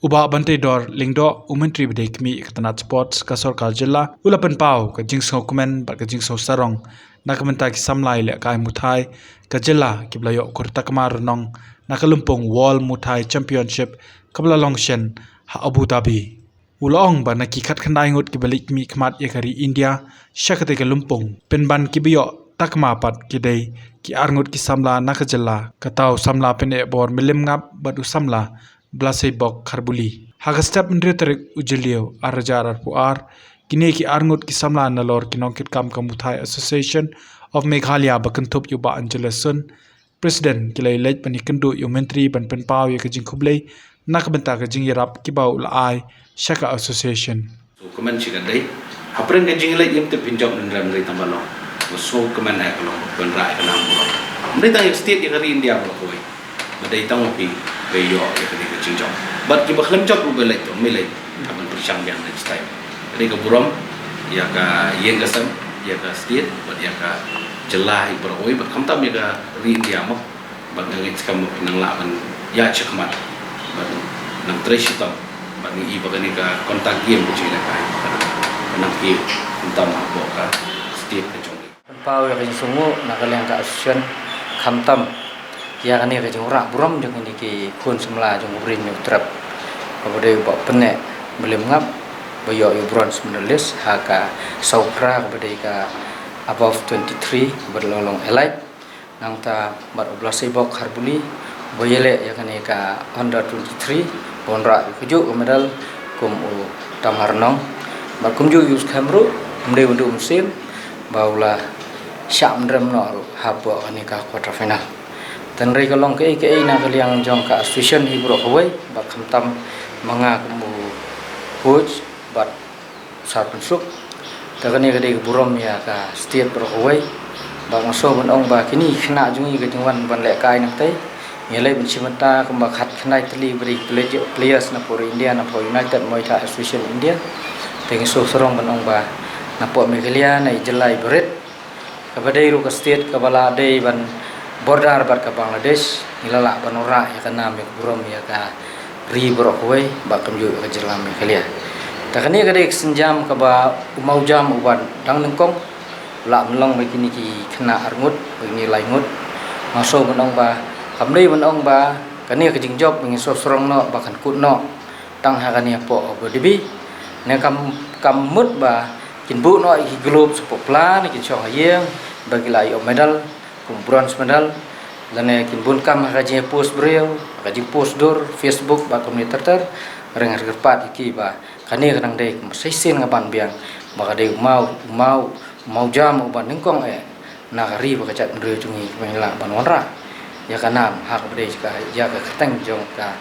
Uba Bantai Dor Lingdo Umentri Bedek Mi Katanat Sports Kasor Kaljilla Ulapan Pau ka Jingsong Kumen ba ka Jingsong Sarong nakamenta ki samlai le kai muthai Kajilla kiblayo kurtakmar nong nakalumpong Wall Muthai Championship kabla longshen ha Abu Dhabi Ulong ba nakikat khandai ngut ki balik mi khmat yakari India shakate ka lumpong penban kibiyo takma pat kidai ki arngut ki samla nakajilla katau samla pene bor milim ngap badu samla Blasei bok kharbuli haga step ndreterik ujilio arajar puar kini ki arngut ki samla nalor kinongkit kam kamuthai Association of Meghalaya bakantup yuba Angelesun President kilai lej panikendu yu menteri ban penpau ya kajing kublei nakbenta kajing yarap kibau laai Shaka Association so kemen chikandai hapren kajing lej yem te pinjam ndram ndai tambalo so kemen ai kalau ban rai kanam bulo ndai tang state ya kari India bulo koi badai tang pi beyo ya kari kajing jom but ki bakhlam jok bu belai to melai aban persyang yang next time jadi ke burom ya ka yeng kasam ya ka state but ya ka jelah ibroi but kamtam ya ka ri India mo but ngit kam nang la ban ya chakmat but nang tresh tam but ni iba kani ka kontak game bu chila kai nang ki kamtam bo ka state ka jong pau ya sungu nakaliang ka association kamtam ya kani ka jong rak burom jong ni ki khun semla jong brin trap kepada bok penek belum ngap bayo bronze medalist haka saupra kepada ka above 23 berlolong elite nang ta bar Blasei bok kharbuli boyele ya kani ka under 23 bonra kujuk medal kum u tamarnong bar kumju yus kamru mde undu musim baula syam rem no habo kani ka quarter final dan rei kalong ke na kaliang jong ka association hibro kawai bak kamtam mga kumu coach bat sarpan suk takani kade burom ya ka state pro kawai bak maso bonong ba kini khna jungi ke jungwan ban le kai nak tai ngelai bin simanta kumba khat khnai tli bri players na por India na por United Muay Thai Association India tengi so sorong bonong ba na po Meghalaya na ijelai berit kabadai ru ka state kabala dei ban border bar ka Bangladesh ilala banora ya kana me burom ya ka ri brokwe ba kamju ka jelam Meghalaya takani kade senjam ka ba umau jam uban dang nengkong la mlong me kini ki khna arngut ni lai ngut maso bonong ba kamdei bonong ba kani ka jingjob ngi so sorong no ba kan kut no tang ha kani po Abu Dhabi ne kam mut ba kin bu no ki globe sepopla ni kin chong hayeng bagi lai medal kum bronze medal lane kin bun kam kaji post beliau kaji post dor Facebook ba komunitas ter rengar gerpat iki ba kani kadang dei seisen ngaban biang ba kade mau jam uban ningkong nagari ba kacat ndre jungi mengla banonra ya kanam hak bede ka ya ka keteng jong ka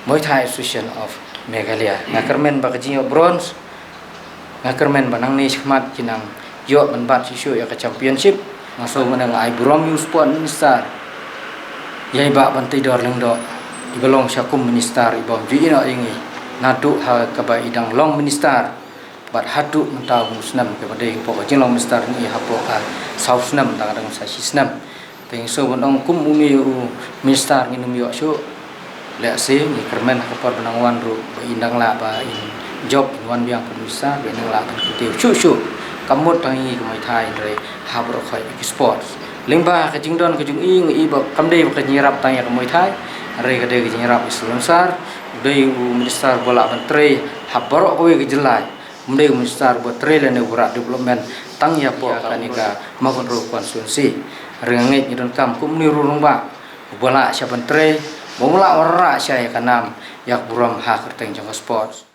Muay Thai Association of Meghalaya ngakermen ba kaji bronze ngakermen banang ni khmat kinang yo manbat sisu ya ka championship maso menang ai burom yu sport minister yai ba Bantai Dor Lingdo ibelong syakum minister ibom ji ino ingi nadu ha ka ba idang long minister bat hadu mentau musnam ke bade pok jinglong minister ni hapo ka south nam ta kadang sa sisnam teng so bonong kum umi minister nginum yo su le se ni kermen ka par benangwan ru indang la ba in job wan biang minister benang la kan kutiu su kamut tangi Muay Thai dari habro khoi sports lingba ka jingdon ka jung i ba kamdei ka nyirap tang ya Muay Thai re ka de ka nyirap islonsar dei minister bola menteri habro koi ka jelai mdei minister bo trailer ne ura development tang ya po kanika makon ro konstitusi rengai nyidon kam kum ni rurung ba bola sya menteri bola ora sya kanam yak buram ha kerteng jong sports